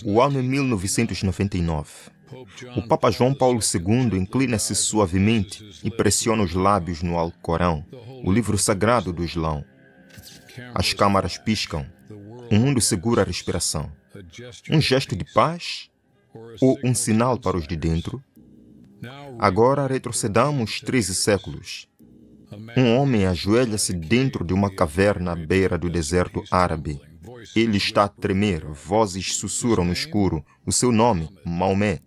O ano é 1999. O Papa João Paulo II inclina-se suavemente e pressiona os lábios no Alcorão, o livro sagrado do Islão. As câmaras piscam. O mundo segura a respiração. Um gesto de paz ou um sinal para os de dentro? Agora retrocedamos 13 séculos. Um homem ajoelha-se dentro de uma caverna à beira do deserto árabe. Ele está a tremer, vozes sussurram no escuro. O seu nome, Maomé.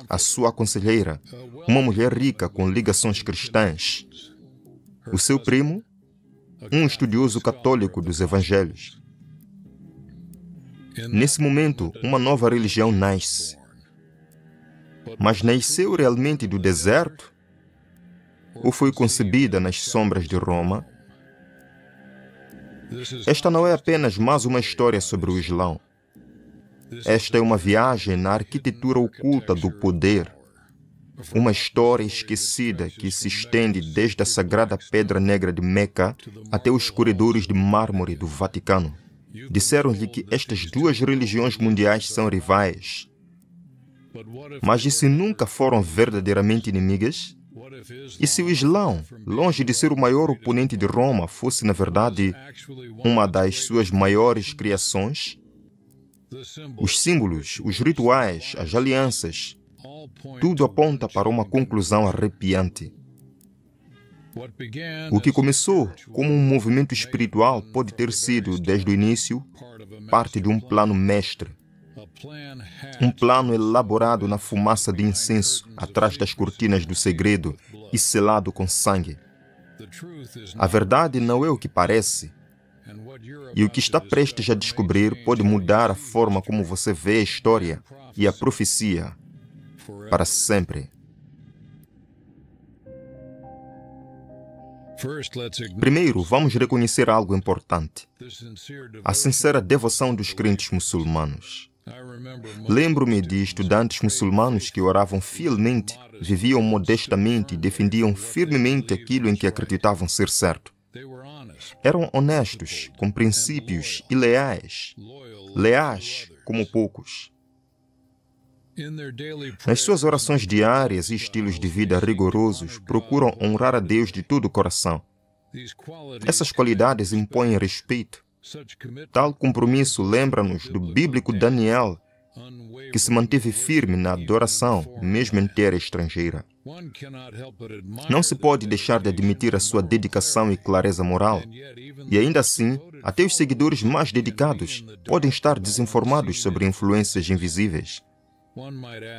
A sua conselheira, uma mulher rica com ligações cristãs. O seu primo, um estudioso católico dos evangelhos. Nesse momento, uma nova religião nasce. Mas nasceu realmente do deserto? Ou foi concebida nas sombras de Roma? Esta não é apenas mais uma história sobre o Islão. Esta é uma viagem na arquitetura oculta do poder. Uma história esquecida que se estende desde a sagrada Pedra Negra de Meca até os corredores de mármore do Vaticano. Disseram-lhe que estas duas religiões mundiais são rivais. Mas e se nunca foram verdadeiramente inimigas? E se o Islão, longe de ser o maior oponente de Roma, fosse, na verdade, uma das suas maiores criações? Os símbolos, os rituais, as alianças, tudo aponta para uma conclusão arrepiante. O que começou como um movimento espiritual pode ter sido, desde o início, parte de um plano mestre. Um plano elaborado na fumaça de incenso, atrás das cortinas do segredo e selado com sangue. A verdade não é o que parece. E o que está prestes a descobrir pode mudar a forma como você vê a história e a profecia para sempre. Primeiro, vamos reconhecer algo importante: a sincera devoção dos crentes muçulmanos. Lembro-me de estudantes muçulmanos que oravam fielmente, viviam modestamente e defendiam firmemente aquilo em que acreditavam ser certo. Eram honestos, com princípios e leais. Leais como poucos. Nas suas orações diárias e estilos de vida rigorosos, procuram honrar a Deus de todo o coração. Essas qualidades impõem respeito. Tal compromisso lembra-nos do bíblico Daniel, que se manteve firme na adoração, mesmo em terra estrangeira. Não se pode deixar de admitir a sua dedicação e clareza moral. E ainda assim, até os seguidores mais dedicados podem estar desinformados sobre influências invisíveis.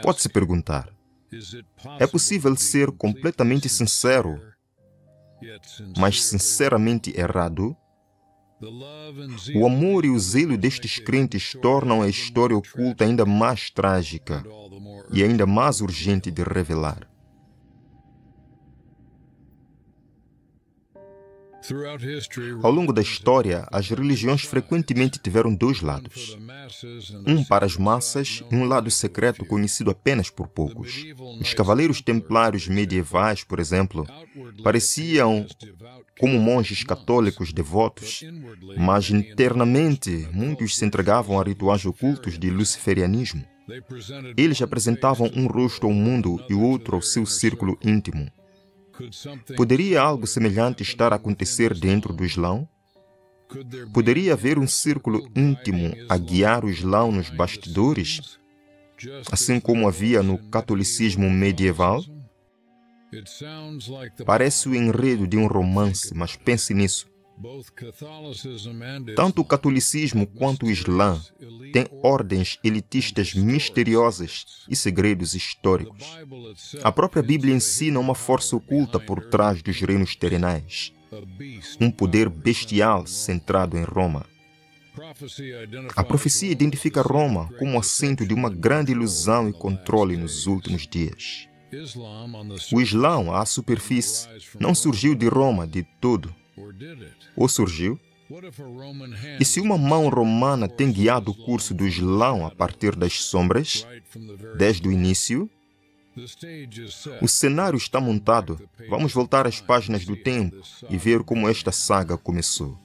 Pode-se perguntar: é possível ser completamente sincero, mas sinceramente errado? O amor e o zelo destes crentes tornam a história oculta ainda mais trágica e ainda mais urgente de revelar. Ao longo da história, as religiões frequentemente tiveram dois lados. Um para as massas e um lado secreto conhecido apenas por poucos. Os cavaleiros templários medievais, por exemplo, pareciam como monges católicos devotos, mas internamente muitos se entregavam a rituais ocultos de luciferianismo. Eles apresentavam um rosto ao mundo e outro ao seu círculo íntimo. Poderia algo semelhante estar a acontecer dentro do Islão? Poderia haver um círculo íntimo a guiar o Islão nos bastidores, assim como havia no catolicismo medieval? Parece o enredo de um romance, mas pense nisso. Tanto o catolicismo quanto o Islã têm ordens elitistas misteriosas e segredos históricos. A própria Bíblia ensina uma força oculta por trás dos reinos terrenais. Um poder bestial centrado em Roma. A profecia identifica Roma como assento de uma grande ilusão e controle nos últimos dias. O Islão, à superfície, não surgiu de Roma de todo. Ou surgiu? E se uma mão romana tem guiado o curso do Islão a partir das sombras, desde o início? O cenário está montado. Vamos voltar às páginas do tempo e ver como esta saga começou.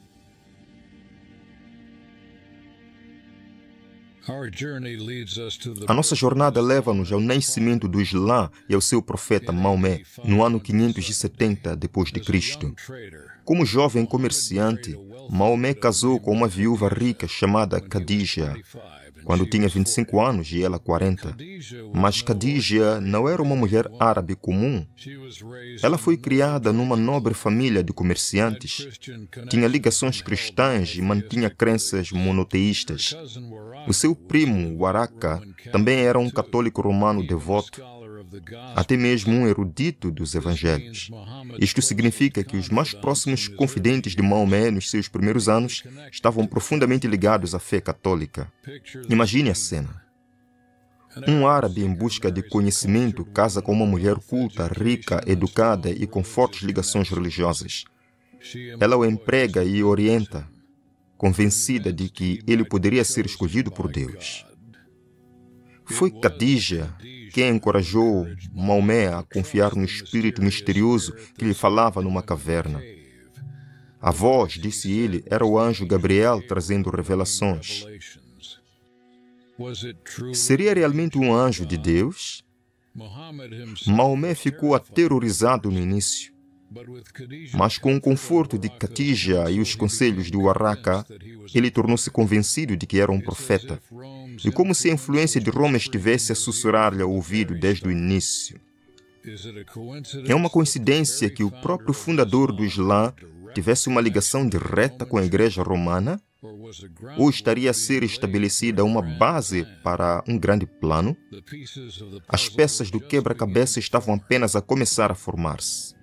A nossa jornada leva-nos ao nascimento do Islã e ao seu profeta Maomé, no ano 570 d.C. Como jovem comerciante, Maomé casou com uma viúva rica chamada Khadija, quando tinha 25 anos e ela 40. Mas Khadija não era uma mulher árabe comum. Ela foi criada numa nobre família de comerciantes, tinha ligações cristãs e mantinha crenças monoteístas. O seu primo, Waraka, também era um católico romano devoto, até mesmo um erudito dos evangelhos. Isto significa que os mais próximos confidentes de Maomé nos seus primeiros anos estavam profundamente ligados à fé católica. Imagine a cena. Um árabe em busca de conhecimento casa com uma mulher culta, rica, educada e com fortes ligações religiosas. Ela o emprega e orienta, convencida de que ele poderia ser escolhido por Deus. Foi Khadija quem encorajou Maomé a confiar no espírito misterioso que lhe falava numa caverna. A voz, disse ele, era o anjo Gabriel trazendo revelações. Seria realmente um anjo de Deus? Maomé ficou aterrorizado no início, mas com o conforto de Khadija e os conselhos de Waraka, ele tornou-se convencido de que era um profeta. E como se a influência de Roma estivesse a sussurrar-lhe ao ouvido desde o início. É uma coincidência que o próprio fundador do Islã tivesse uma ligação direta com a Igreja Romana? Ou estaria a ser estabelecida uma base para um grande plano? As peças do quebra-cabeça estavam apenas a começar a formar-se.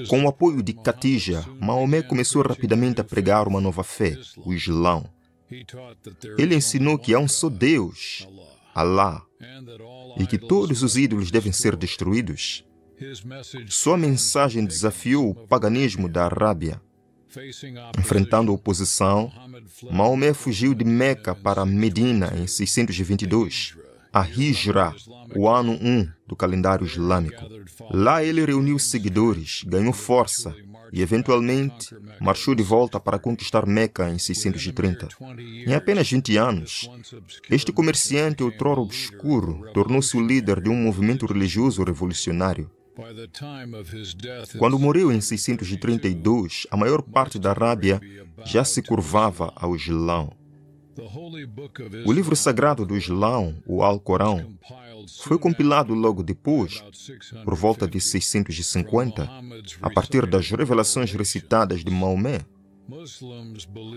Com o apoio de Khadija, Maomé começou rapidamente a pregar uma nova fé, o Islã. Ele ensinou que há um só Deus, Allah, e que todos os ídolos devem ser destruídos. Sua mensagem desafiou o paganismo da Arábia. Enfrentando a oposição, Maomé fugiu de Meca para Medina em 622. A Hijra, o ano 1 do calendário islâmico. Lá ele reuniu seguidores, ganhou força e, eventualmente, marchou de volta para conquistar Meca em 630. Em apenas 20 anos, este comerciante outrora obscuro tornou-se o líder de um movimento religioso revolucionário. Quando morreu em 632, a maior parte da Arábia já se curvava ao Islã. O livro sagrado do Islã, o Alcorão, foi compilado logo depois, por volta de 650, a partir das revelações recitadas de Maomé.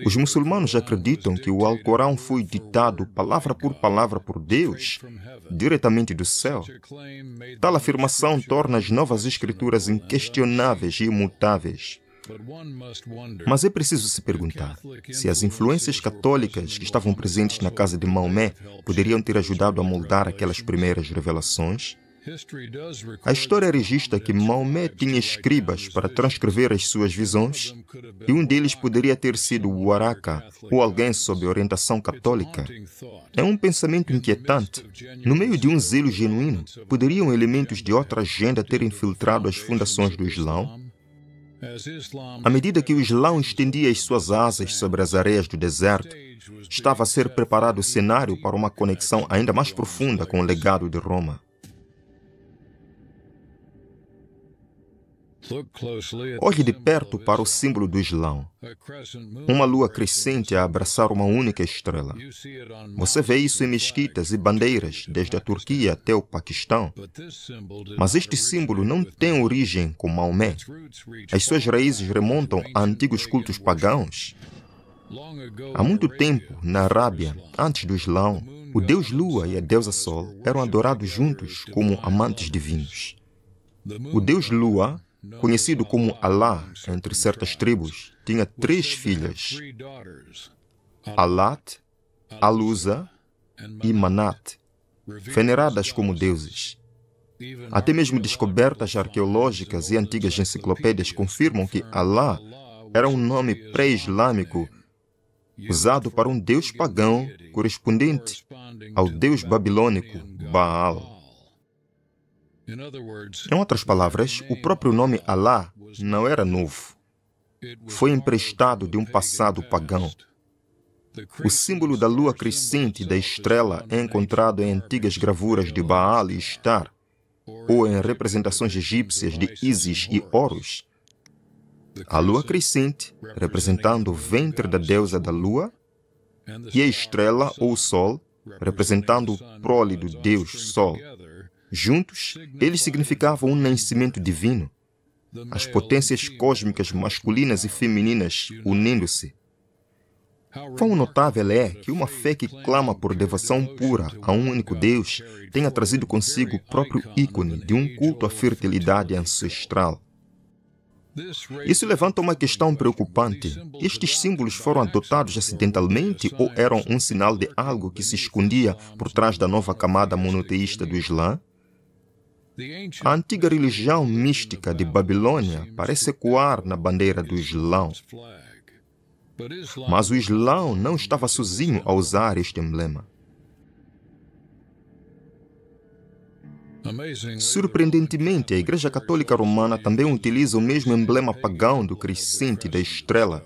Os muçulmanos acreditam que o Alcorão foi ditado palavra por Deus, diretamente do céu. Tal afirmação torna as novas escrituras inquestionáveis e imutáveis. Mas é preciso se perguntar se as influências católicas que estavam presentes na casa de Maomé poderiam ter ajudado a moldar aquelas primeiras revelações. A história registra que Maomé tinha escribas para transcrever as suas visões e um deles poderia ter sido Waraka ou alguém sob orientação católica. É um pensamento inquietante. No meio de um zelo genuíno, poderiam elementos de outra agenda ter infiltrado as fundações do Islã? À medida que o Islã estendia as suas asas sobre as areias do deserto, estava a ser preparado o cenário para uma conexão ainda mais profunda com o legado de Roma. Olhe de perto para o símbolo do Islã, uma lua crescente a abraçar uma única estrela. Você vê isso em mesquitas e bandeiras, desde a Turquia até o Paquistão. Mas este símbolo não tem origem com Maomé. As suas raízes remontam a antigos cultos pagãos. Há muito tempo, na Arábia, antes do Islã, o deus Lua e a deusa Sol eram adorados juntos como amantes divinos. O deus Lua, conhecido como Allah entre certas tribos, tinha 3 filhas, Alat, Alusa e Manat, veneradas como deuses. Até mesmo descobertas arqueológicas e antigas enciclopédias confirmam que Allah era um nome pré-islâmico usado para um deus pagão correspondente ao deus babilônico Baal. Em outras palavras, o próprio nome Allah não era novo. Foi emprestado de um passado pagão. O símbolo da lua crescente e da estrela é encontrado em antigas gravuras de Baal e Ishtar, ou em representações egípcias de Ísis e Horus. A lua crescente, representando o ventre da deusa da lua, e a estrela ou o sol, representando o prole do deus Sol. Juntos, eles significavam um nascimento divino, as potências cósmicas masculinas e femininas unindo-se. Quão notável é que uma fé que clama por devoção pura a um único Deus tenha trazido consigo o próprio ícone de um culto à fertilidade ancestral. Isso levanta uma questão preocupante. Estes símbolos foram adotados acidentalmente ou eram um sinal de algo que se escondia por trás da nova camada monoteísta do Islã? A antiga religião mística de Babilônia parece ecoar na bandeira do Islão. Mas o Islão não estava sozinho a usar este emblema. Surpreendentemente, a Igreja Católica Romana também utiliza o mesmo emblema pagão do crescente da estrela,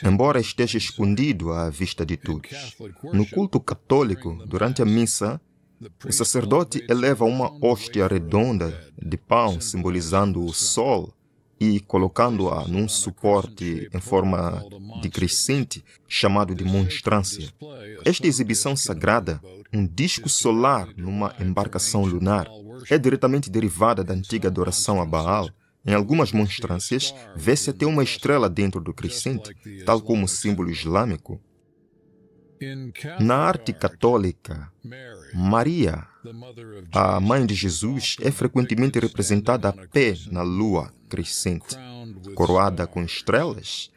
embora esteja escondido à vista de todos. No culto católico, durante a missa, o sacerdote eleva uma hóstia redonda de pão simbolizando o sol e colocando-a num suporte em forma de crescente chamado de monstrância. Esta exibição sagrada, um disco solar numa embarcação lunar, é diretamente derivada da antiga adoração a Baal. Em algumas monstrâncias, vê-se até uma estrela dentro do crescente, tal como o símbolo islâmico. Na arte católica, Maria, a mãe de Jesus, é frequentemente representada a pé na lua crescente, coroada com estrelas.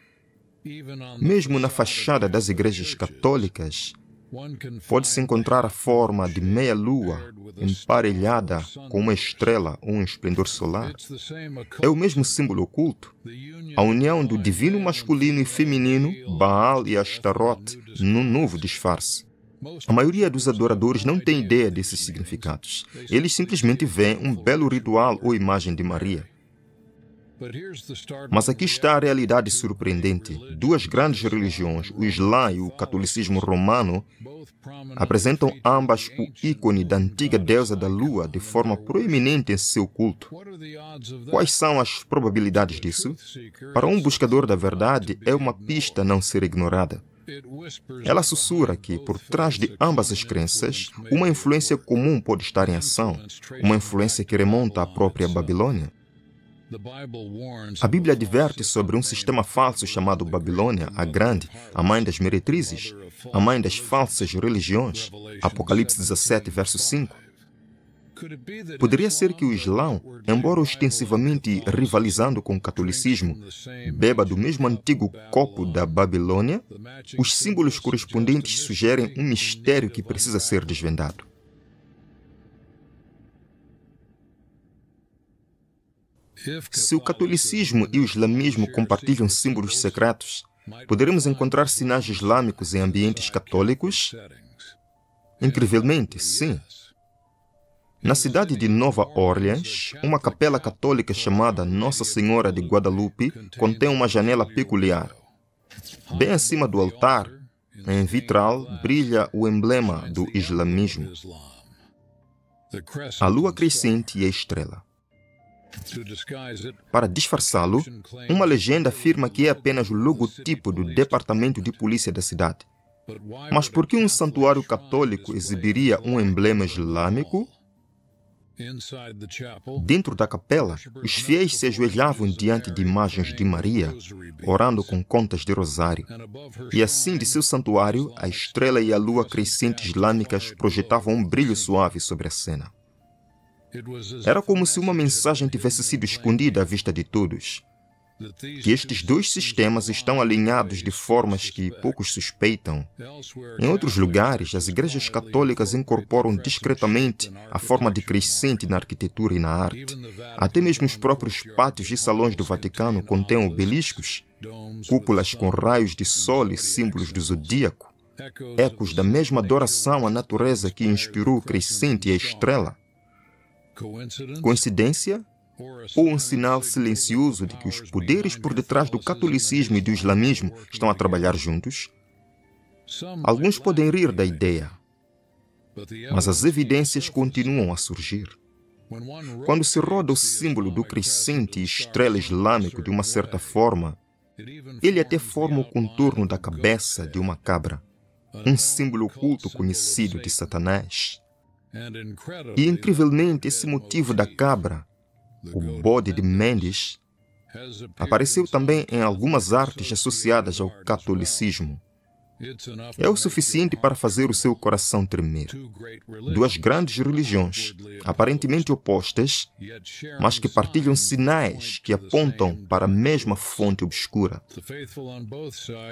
Mesmo na fachada das igrejas católicas, pode-se encontrar a forma de meia-lua emparelhada com uma estrela ou um esplendor solar. É o mesmo símbolo oculto, a união do divino masculino e feminino, Baal e Ashtaroth, num novo disfarce. A maioria dos adoradores não tem ideia desses significados. Eles simplesmente veem um belo ritual ou imagem de Maria. Mas aqui está a realidade surpreendente. Duas grandes religiões, o Islã e o catolicismo romano, apresentam ambas o ícone da antiga deusa da lua de forma proeminente em seu culto. Quais são as probabilidades disso? Para um buscador da verdade, é uma pista a não ser ignorada. Ela sussurra que, por trás de ambas as crenças, uma influência comum pode estar em ação, uma influência que remonta à própria Babilônia. A Bíblia adverte sobre um sistema falso chamado Babilônia, a Grande, a mãe das meretrizes, a mãe das falsas religiões. Apocalipse 17, verso 5. Poderia ser que o Islão, embora ostensivamente rivalizando com o catolicismo, beba do mesmo antigo copo da Babilônia? Os símbolos correspondentes sugerem um mistério que precisa ser desvendado. Se o catolicismo e o islamismo compartilham símbolos secretos, poderemos encontrar sinais islâmicos em ambientes católicos? Incrivelmente, sim. Na cidade de Nova Orleans, uma capela católica chamada Nossa Senhora de Guadalupe contém uma janela peculiar. Bem acima do altar, em vitral, brilha o emblema do islamismo: a lua crescente e a estrela. Para disfarçá-lo, uma legenda afirma que é apenas o logotipo do departamento de polícia da cidade. Mas por que um santuário católico exibiria um emblema islâmico? Dentro da capela, os fiéis se ajoelhavam diante de imagens de Maria, orando com contas de rosário. E assim, de seu santuário, a estrela e a lua crescente islâmicas projetavam um brilho suave sobre a cena. Era como se uma mensagem tivesse sido escondida à vista de todos. Que estes dois sistemas estão alinhados de formas que poucos suspeitam. Em outros lugares, as igrejas católicas incorporam discretamente a forma de crescente na arquitetura e na arte. Até mesmo os próprios pátios e salões do Vaticano contêm obeliscos, cúpulas com raios de sol e símbolos do zodíaco, ecos da mesma adoração à natureza que inspirou o crescente e a estrela. Coincidência? Ou um sinal silencioso de que os poderes por detrás do catolicismo e do islamismo estão a trabalhar juntos? Alguns podem rir da ideia, mas as evidências continuam a surgir. Quando se roda o símbolo do crescente e estrela islâmico de uma certa forma, ele até forma o contorno da cabeça de uma cabra, um símbolo oculto conhecido de Satanás. E, incrivelmente, esse motivo da cabra, o bode de Mendes, apareceu também em algumas artes associadas ao catolicismo. É o suficiente para fazer o seu coração tremer. Duas grandes religiões, aparentemente opostas, mas que partilham sinais que apontam para a mesma fonte obscura.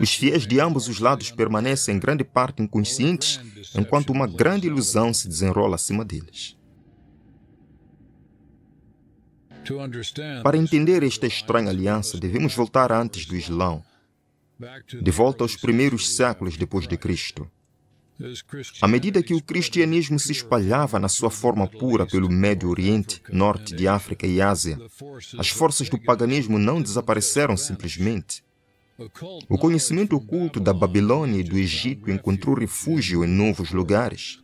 Os fiéis de ambos os lados permanecem em grande parte inconscientes, enquanto uma grande ilusão se desenrola acima deles. Para entender esta estranha aliança, devemos voltar antes do Islão, de volta aos primeiros séculos depois de Cristo. À medida que o cristianismo se espalhava na sua forma pura pelo Médio Oriente, Norte de África e Ásia, as forças do paganismo não desapareceram simplesmente. O conhecimento oculto da Babilônia e do Egito encontrou refúgio em novos lugares.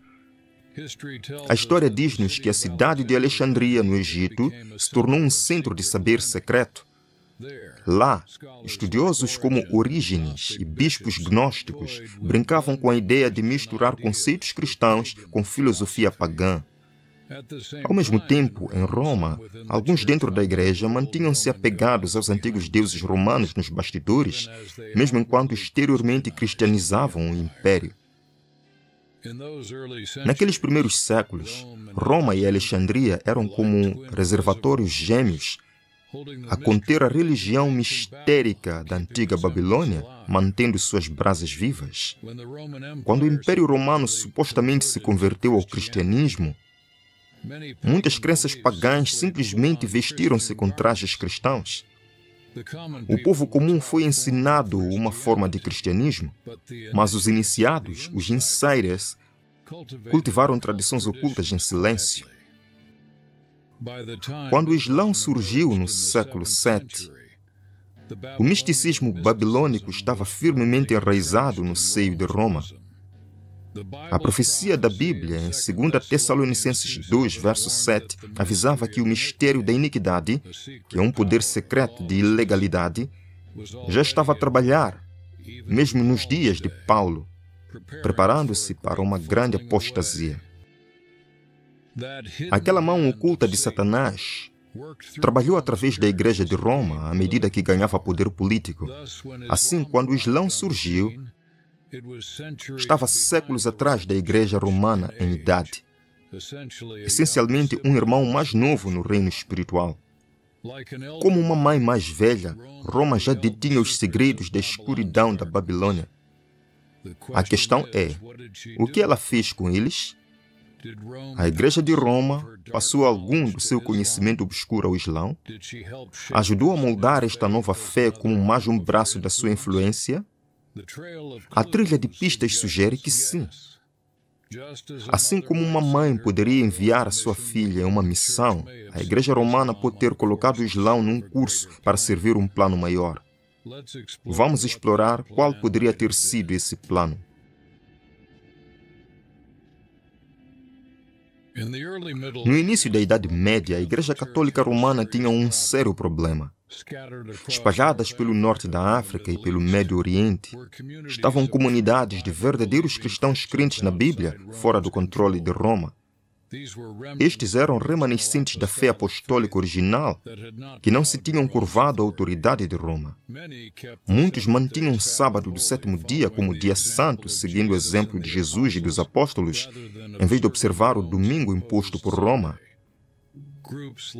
A história diz-nos que a cidade de Alexandria, no Egito, se tornou um centro de saber secreto. Lá, estudiosos como Orígenes e bispos gnósticos brincavam com a ideia de misturar conceitos cristãos com filosofia pagã. Ao mesmo tempo, em Roma, alguns dentro da igreja mantinham-se apegados aos antigos deuses romanos nos bastidores, mesmo enquanto exteriormente cristianizavam o império. Naqueles primeiros séculos, Roma e Alexandria eram como reservatórios gêmeos a conter a religião mistérica da antiga Babilônia, mantendo suas brasas vivas. Quando o Império Romano supostamente se converteu ao cristianismo, muitas crenças pagãs simplesmente vestiram-se com trajes cristãos. O povo comum foi ensinado uma forma de cristianismo, mas os iniciados, os insiders, cultivaram tradições ocultas em silêncio. Quando o Islão surgiu no século VII, o misticismo babilônico estava firmemente enraizado no seio de Roma. A profecia da Bíblia, em 2 Tessalonicenses 2, verso 7, avisava que o mistério da iniquidade, que é um poder secreto de ilegalidade, já estava a trabalhar, mesmo nos dias de Paulo, preparando-se para uma grande apostasia. Aquela mão oculta de Satanás trabalhou através da Igreja de Roma à medida que ganhava poder político. Assim, quando o Islão surgiu, estava séculos atrás da Igreja Romana em idade. Essencialmente, um irmão mais novo no reino espiritual. Como uma mãe mais velha, Roma já detinha os segredos da escuridão da Babilônia. A questão é, o que ela fez com eles? A Igreja de Roma passou algum do seu conhecimento obscuro ao Islão? Ajudou a moldar esta nova fé como mais um braço da sua influência? A trilha de pistas sugere que sim. Assim como uma mãe poderia enviar a sua filha em uma missão, a Igreja Romana pode ter colocado o Islão num curso para servir um plano maior. Vamos explorar qual poderia ter sido esse plano. No início da Idade Média, a Igreja Católica Romana tinha um sério problema. Espalhadas pelo norte da África e pelo Médio Oriente, estavam comunidades de verdadeiros cristãos crentes na Bíblia, fora do controle de Roma. Estes eram remanescentes da fé apostólica original, que não se tinham curvado à autoridade de Roma. Muitos mantinham o sábado do sétimo dia como dia santo, seguindo o exemplo de Jesus e dos apóstolos, em vez de observar o domingo imposto por Roma.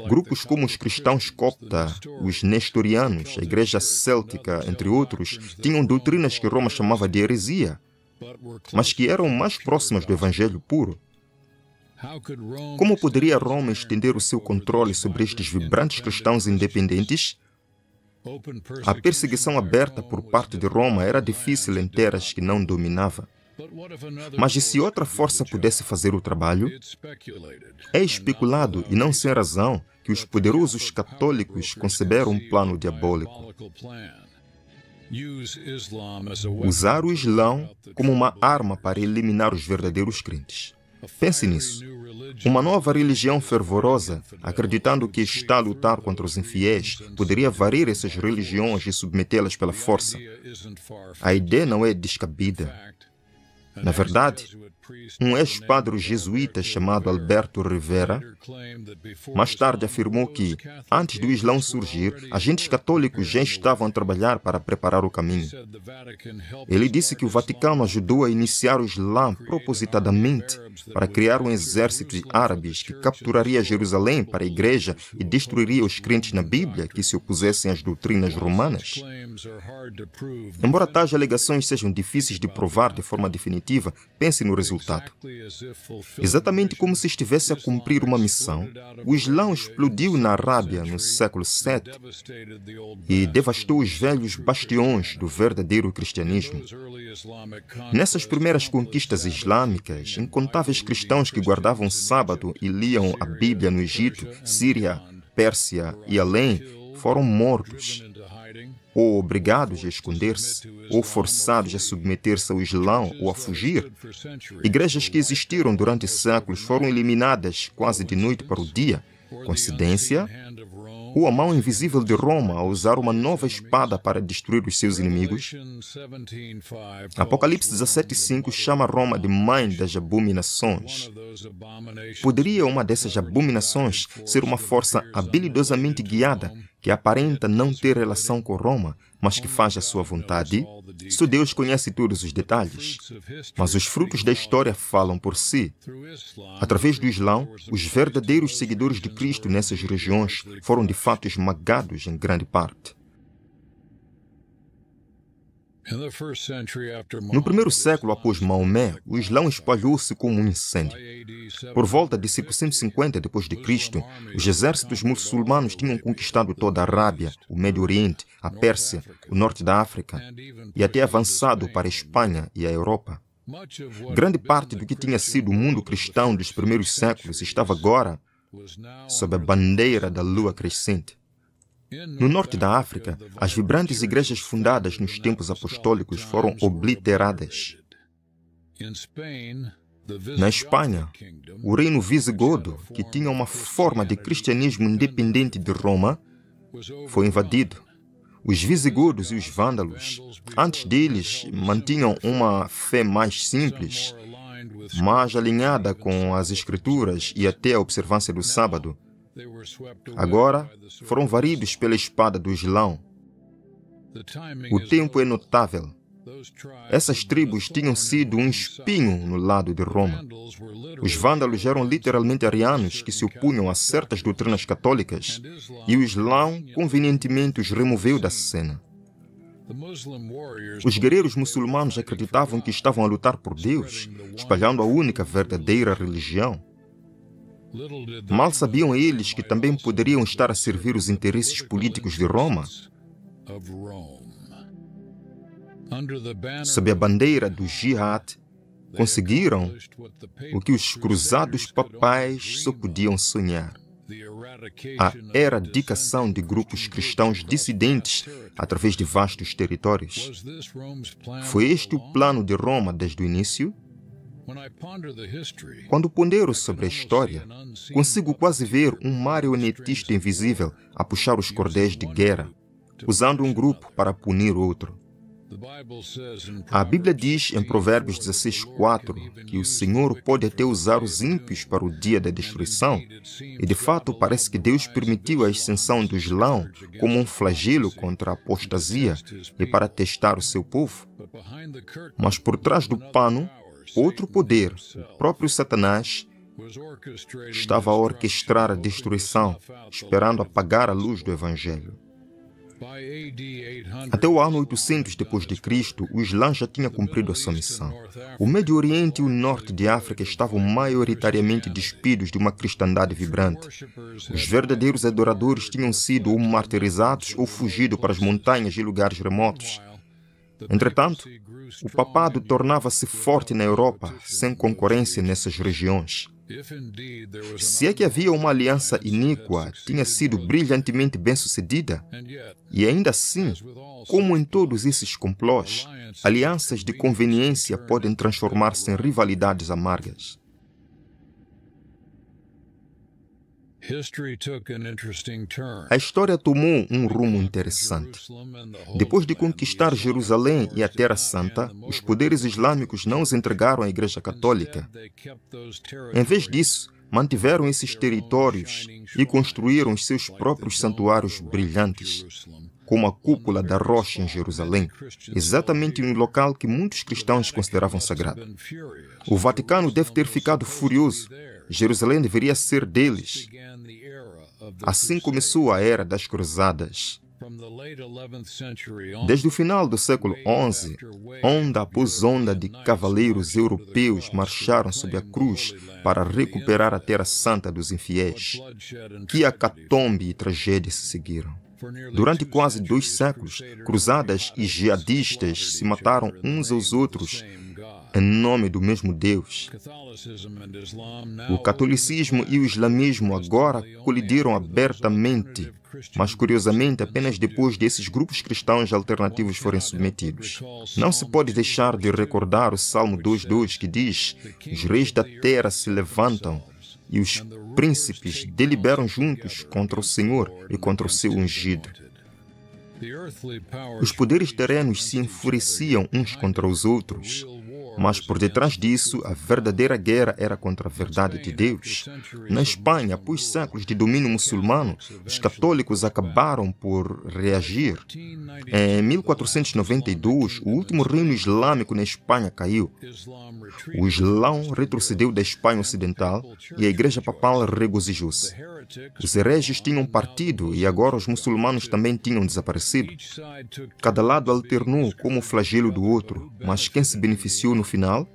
Grupos como os cristãos copta, os nestorianos, a igreja céltica, entre outros, tinham doutrinas que Roma chamava de heresia, mas que eram mais próximas do evangelho puro. Como poderia Roma estender o seu controle sobre estes vibrantes cristãos independentes? A perseguição aberta por parte de Roma era difícil em terras que não dominava. Mas e se outra força pudesse fazer o trabalho? É especulado, e não sem razão, que os poderosos católicos conceberam um plano diabólico. Usar o Islão como uma arma para eliminar os verdadeiros crentes. Pense nisso. Uma nova religião fervorosa, acreditando que está a lutar contra os infiéis, poderia varrer essas religiões e submetê-las pela força. A ideia não é descabida. Na verdade, um ex-padre jesuíta chamado Alberto Rivera, mais tarde afirmou que, antes do Islão surgir, agentes católicos já estavam a trabalhar para preparar o caminho. Ele disse que o Vaticano ajudou a iniciar o Islã propositadamente para criar um exército de árabes que capturaria Jerusalém para a igreja e destruiria os crentes na Bíblia que se opusessem às doutrinas romanas. Embora tais alegações sejam difíceis de provar de forma definitiva, pense no resultado. Exatamente como se estivesse a cumprir uma missão, o Islão explodiu na Arábia no século VII e devastou os velhos bastiões do verdadeiro cristianismo. Nessas primeiras conquistas islâmicas, incontáveis cristãos que guardavam o sábado e liam a Bíblia no Egito, Síria, Pérsia e além, foram mortos, ou obrigados a esconder-se, ou forçados a submeter-se ao Islão ou a fugir. Igrejas que existiram durante séculos foram eliminadas quase de noite para o dia. Coincidência? Ou a mão invisível de Roma a usar uma nova espada para destruir os seus inimigos? Apocalipse 17:5 chama Roma de mãe das abominações. Poderia uma dessas abominações ser uma força habilidosamente guiada que aparenta não ter relação com Roma, mas que faz a sua vontade? Só Deus conhece todos os detalhes. Mas os frutos da história falam por si. Através do Islão, os verdadeiros seguidores de Cristo nessas regiões foram de fato esmagados em grande parte. No primeiro século após Maomé, o Islão espalhou-se como um incêndio. Por volta de 550 d.C., os exércitos muçulmanos tinham conquistado toda a Arábia, o Médio Oriente, a Pérsia, o norte da África e até avançado para a Espanha e a Europa. Grande parte do que tinha sido o mundo cristão dos primeiros séculos estava agora sob a bandeira da lua crescente. No norte da África, as vibrantes igrejas fundadas nos tempos apostólicos foram obliteradas. Na Espanha, o reino visigodo, que tinha uma forma de cristianismo independente de Roma, foi invadido. Os visigodos e os vândalos, antes deles, mantinham uma fé mais simples, mais alinhada com as Escrituras e até a observância do sábado. Agora foram varridos pela espada do Islão. O tempo é notável. Essas tribos tinham sido um espinho no lado de Roma. Os vândalos eram literalmente arianos que se opunham a certas doutrinas católicas e o Islão convenientemente os removeu da cena. Os guerreiros muçulmanos acreditavam que estavam a lutar por Deus, espalhando a única verdadeira religião. Mal sabiam eles que também poderiam estar a servir os interesses políticos de Roma. Sob a bandeira do Jihad, conseguiram o que os cruzados papais só podiam sonhar: a erradicação de grupos cristãos dissidentes através de vastos territórios. Foi este o plano de Roma desde o início? Quando pondero sobre a história, consigo quase ver um marionetista invisível a puxar os cordéis de guerra, usando um grupo para punir outro. A Bíblia diz em Provérbios 16:4 que o Senhor pode até usar os ímpios para o dia da destruição, e de fato parece que Deus permitiu a ascensão do Islão como um flagelo contra a apostasia e para testar o seu povo. Mas por trás do pano, outro poder, o próprio Satanás, estava a orquestrar a destruição, esperando apagar a luz do Evangelho. Até o ano 800 d.C., o Islã já tinha cumprido a sua missão. O Médio Oriente e o norte de África estavam maioritariamente despidos de uma cristandade vibrante. Os verdadeiros adoradores tinham sido ou martirizados ou fugido para as montanhas e lugares remotos. Entretanto, o papado tornava-se forte na Europa, sem concorrência nessas regiões. Se é que havia uma aliança iníqua, tinha sido brilhantemente bem-sucedida. E ainda assim, como em todos esses complôs, alianças de conveniência podem transformar-se em rivalidades amargas. A história tomou um rumo interessante. Depois de conquistar Jerusalém e a Terra Santa, os poderes islâmicos não os entregaram à Igreja Católica. Em vez disso, mantiveram esses territórios e construíram os seus próprios santuários brilhantes, como a cúpula da rocha em Jerusalém, exatamente no local que muitos cristãos consideravam sagrado. O Vaticano deve ter ficado furioso. Jerusalém deveria ser deles. Assim começou a Era das Cruzadas. Desde o final do século XI, onda após onda de cavaleiros europeus marcharam sob a cruz para recuperar a Terra Santa dos infiéis. Que hecatombe e tragédia se seguiram. Durante quase 2 séculos, cruzadas e jihadistas se mataram uns aos outros em nome do mesmo Deus. O catolicismo e o islamismo agora colidiram abertamente, mas curiosamente apenas depois desses grupos cristãos alternativos forem submetidos. Não se pode deixar de recordar o Salmo 2:2 que diz: os reis da terra se levantam e os príncipes deliberam juntos contra o Senhor e contra o seu ungido. Os poderes terrenos se enfureciam uns contra os outros, mas por detrás disso, a verdadeira guerra era contra a verdade de Deus. Na Espanha, após séculos de domínio muçulmano, os católicos acabaram por reagir. Em 1492, o último reino islâmico na Espanha caiu. O Islão retrocedeu da Espanha Ocidental e a Igreja Papal regozijou-se. Os hereges tinham partido e agora os muçulmanos também tinham desaparecido. Cada lado alternou como o flagelo do outro, mas quem se beneficiou no final?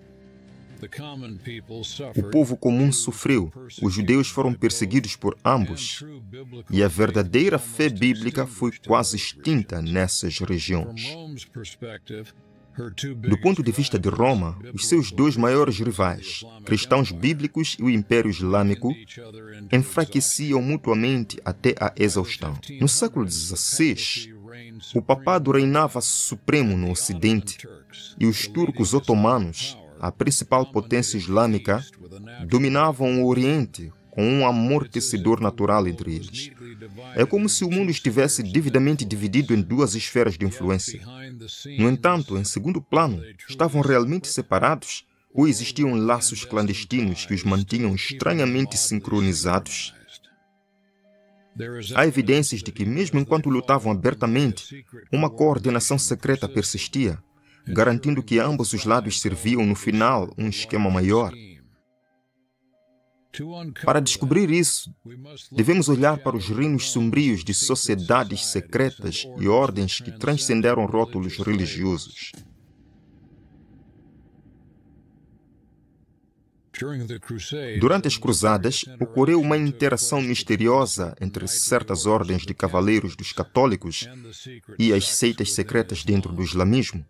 O povo comum sofreu. Os judeus foram perseguidos por ambos. E a verdadeira fé bíblica foi quase extinta nessas regiões. Do ponto de vista de Roma, os seus 2 maiores rivais, cristãos bíblicos e o Império Islâmico, enfraqueciam mutuamente até a exaustão. No século XVI, o papado reinava supremo no Ocidente e os turcos otomanos, a principal potência islâmica, dominavam o Oriente com um amortecedor natural entre eles. É como se o mundo estivesse devidamente dividido em 2 esferas de influência. No entanto, em segundo plano, estavam realmente separados ou existiam laços clandestinos que os mantinham estranhamente sincronizados? Há evidências de que, mesmo enquanto lutavam abertamente, uma coordenação secreta persistia, garantindo que ambos os lados serviam no final um esquema maior. Para descobrir isso, devemos olhar para os reinos sombrios de sociedades secretas e ordens que transcenderam rótulos religiosos. Durante as Cruzadas, ocorreu uma interação misteriosa entre certas ordens de cavaleiros dos católicos e as seitas secretas dentro do islamismo.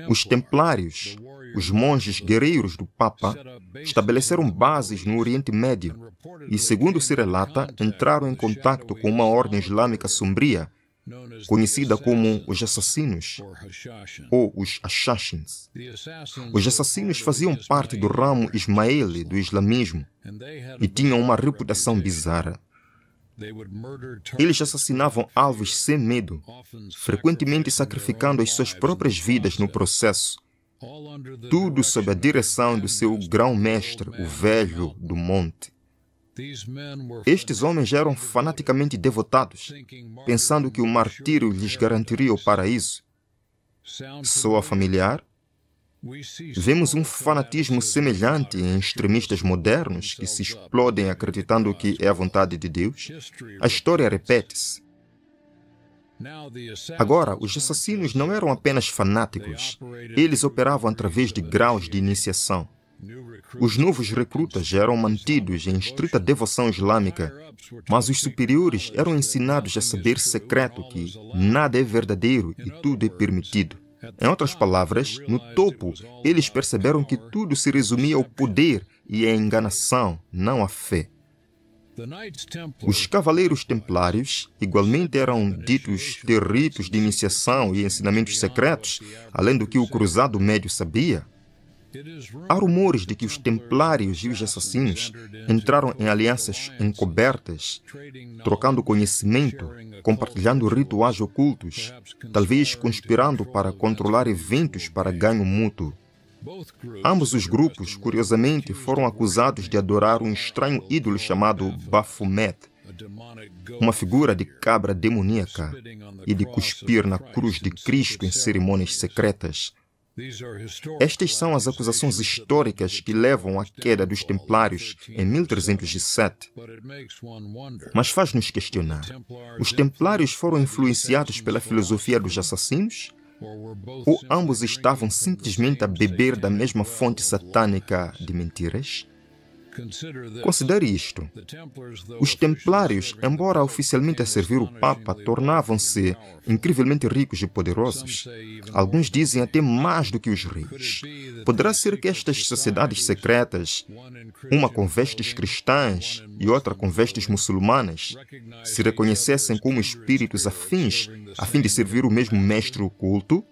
Os templários, os monges guerreiros do Papa, estabeleceram bases no Oriente Médio e, segundo se relata, entraram em contato com uma ordem islâmica sombria, conhecida como os assassinos ou os Ashashins. Os assassinos faziam parte do ramo ismaeli do islamismo e tinham uma reputação bizarra. Eles assassinavam alvos sem medo, frequentemente sacrificando as suas próprias vidas no processo, tudo sob a direção do seu grão-mestre, o Velho do Monte. Estes homens eram fanaticamente devotados, pensando que o martírio lhes garantiria o paraíso. Soa familiar? Vemos um fanatismo semelhante em extremistas modernos que se explodem acreditando que é a vontade de Deus. A história repete-se. Agora, os assassinos não eram apenas fanáticos. Eles operavam através de graus de iniciação. Os novos recrutas eram mantidos em estrita devoção islâmica, mas os superiores eram ensinados a saber secreto que nada é verdadeiro e tudo é permitido. Em outras palavras, no topo, eles perceberam que tudo se resumia ao poder e à enganação, não à fé. Os cavaleiros templários igualmente eram ditos ter ritos de iniciação e ensinamentos secretos, além do que o cruzado médio sabia. Há rumores de que os templários e os assassinos entraram em alianças encobertas, trocando conhecimento, compartilhando rituais ocultos, talvez conspirando para controlar eventos para ganho mútuo. Ambos os grupos, curiosamente, foram acusados de adorar um estranho ídolo chamado Baphomet, uma figura de cabra demoníaca, e de cuspir na cruz de Cristo em cerimônias secretas. Estas são as acusações históricas que levam à queda dos Templários em 1307. Mas faz-nos questionar: os Templários foram influenciados pela filosofia dos assassinos? Ou ambos estavam simplesmente a beber da mesma fonte satânica de mentiras? Considere isto. Os templários, embora oficialmente a servir o Papa, tornavam-se incrivelmente ricos e poderosos. Alguns dizem até mais do que os reis. Poderá ser que estas sociedades secretas, uma com vestes cristãs e outra com vestes muçulmanas, se reconhecessem como espíritos afins, a fim de servir o mesmo mestre oculto?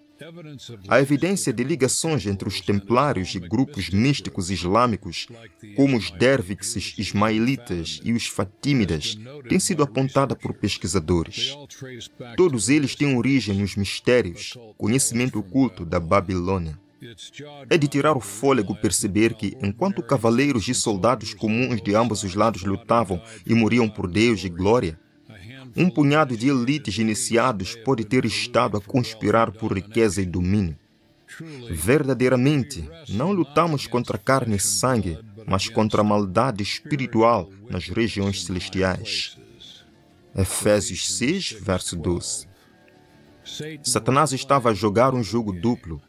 A evidência de ligações entre os templários e grupos místicos islâmicos, como os dervixes ismaelitas e os fatímidas, tem sido apontada por pesquisadores. Todos eles têm origem nos mistérios, conhecimento oculto da Babilônia. É de tirar o fôlego perceber que, enquanto cavaleiros e soldados comuns de ambos os lados lutavam e morriam por Deus e glória, um punhado de elites iniciados pode ter estado a conspirar por riqueza e domínio. Verdadeiramente, não lutamos contra carne e sangue, mas contra a maldade espiritual nas regiões celestiais. Efésios 6, verso 12. Satanás estava a jogar um jogo duplo,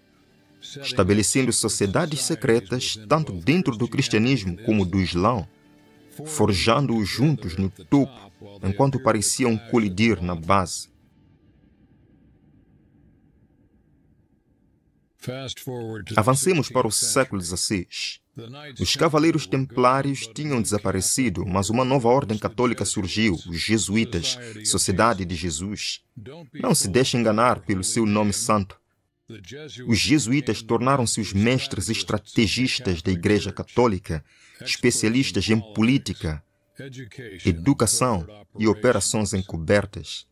estabelecendo sociedades secretas tanto dentro do cristianismo como do Islã, forjando-os juntos no topo, enquanto pareciam colidir na base. Avancemos para o século XVI. Os cavaleiros templários tinham desaparecido, mas uma nova ordem católica surgiu, os jesuítas, Sociedade de Jesus. Não se deixe enganar pelo seu nome santo. Os jesuítas tornaram-se os mestres estrategistas da Igreja Católica, especialistas em política, educação e operações encobertas.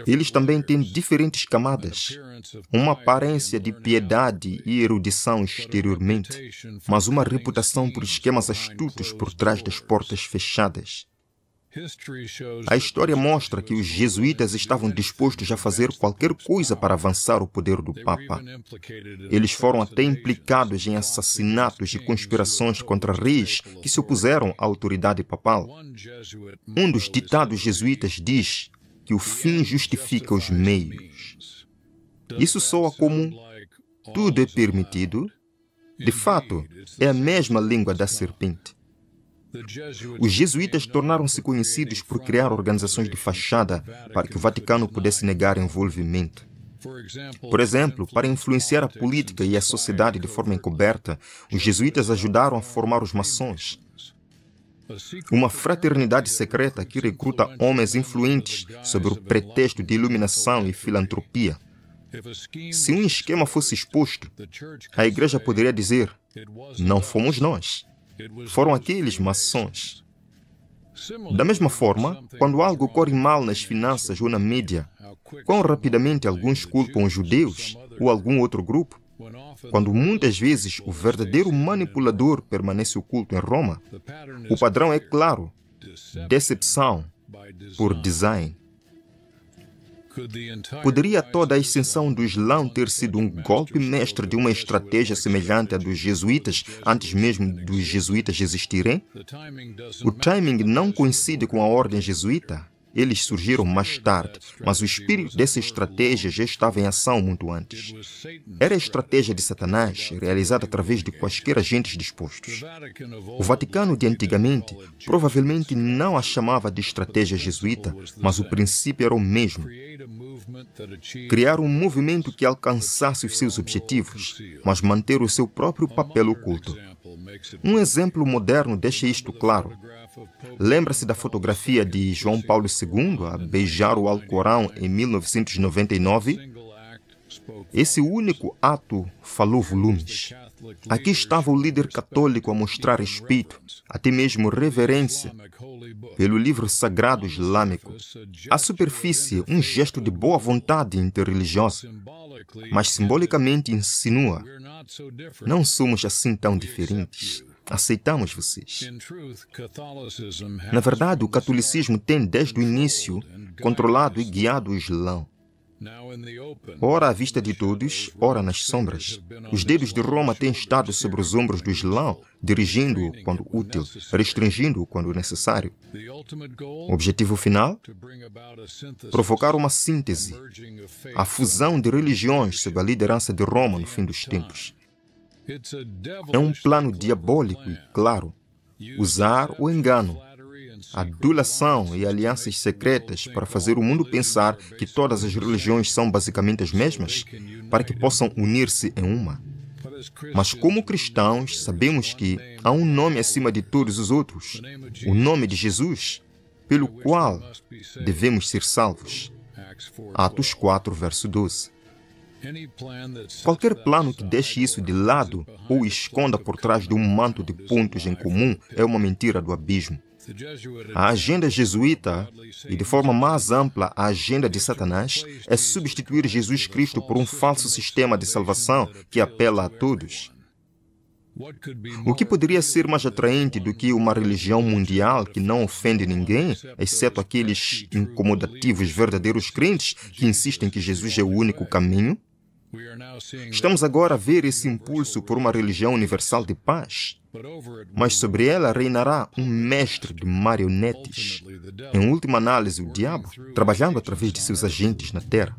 Eles também têm diferentes camadas, uma aparência de piedade e erudição exteriormente, mas uma reputação por esquemas astutos por trás das portas fechadas. A história mostra que os jesuítas estavam dispostos a fazer qualquer coisa para avançar o poder do Papa. Eles foram até implicados em assassinatos e conspirações contra reis que se opuseram à autoridade papal. Um dos ditados jesuítas diz que o fim justifica os meios. Isso soa como tudo é permitido. De fato, é a mesma língua da serpente. Os jesuítas tornaram-se conhecidos por criar organizações de fachada para que o Vaticano pudesse negar envolvimento. Por exemplo, para influenciar a política e a sociedade de forma encoberta, os jesuítas ajudaram a formar os maçons, uma fraternidade secreta que recruta homens influentes sob o pretexto de iluminação e filantropia. Se um esquema fosse exposto, a Igreja poderia dizer: não fomos nós. Foram aqueles maçons. Da mesma forma, quando algo corre mal nas finanças ou na mídia, quão rapidamente alguns culpam os judeus ou algum outro grupo, quando muitas vezes o verdadeiro manipulador permanece oculto em Roma, o padrão é claro: decepção por design. Poderia toda a extensão do Islã ter sido um golpe mestre de uma estratégia semelhante à dos jesuítas antes mesmo dos jesuítas existirem? O timing não coincide com a ordem jesuíta. Eles surgiram mais tarde, mas o espírito dessa estratégia já estava em ação muito antes. Era a estratégia de Satanás, realizada através de quaisquer agentes dispostos. O Vaticano de antigamente provavelmente não a chamava de estratégia jesuíta, mas o princípio era o mesmo: Criar um movimento que alcançasse os seus objetivos, mas manter o seu próprio papel oculto. Um exemplo moderno deixa isto claro. Lembra-se da fotografia de João Paulo II a beijar o Alcorão em 1999? Esse único ato falou volumes. Aqui estava o líder católico a mostrar respeito, até mesmo reverência, pelo livro sagrado islâmico. À superfície, um gesto de boa vontade interreligiosa, mas simbolicamente insinua: não somos assim tão diferentes. Aceitamos vocês. Na verdade, o catolicismo tem, desde o início, controlado e guiado o Islã. Ora à vista de todos, ora nas sombras. Os dedos de Roma têm estado sobre os ombros do Islã, dirigindo-o quando útil, restringindo-o quando necessário. O objetivo final? Provocar uma síntese, a fusão de religiões sob a liderança de Roma no fim dos tempos. É um plano diabólico e, claro, usar o engano, a adulação e alianças secretas para fazer o mundo pensar que todas as religiões são basicamente as mesmas, para que possam unir-se em uma. Mas como cristãos, sabemos que há um nome acima de todos os outros, o nome de Jesus, pelo qual devemos ser salvos. Atos 4, verso 12. Qualquer plano que deixe isso de lado ou esconda por trás de um manto de pontos em comum é uma mentira do abismo. A agenda jesuíta, e de forma mais ampla a agenda de Satanás, é substituir Jesus Cristo por um falso sistema de salvação que apela a todos. O que poderia ser mais atraente do que uma religião mundial que não ofende ninguém, exceto aqueles incomodativos verdadeiros crentes que insistem que Jesus é o único caminho? Estamos agora a ver esse impulso por uma religião universal de paz, mas sobre ela reinará um mestre de marionetes, em última análise o diabo, trabalhando através de seus agentes na terra.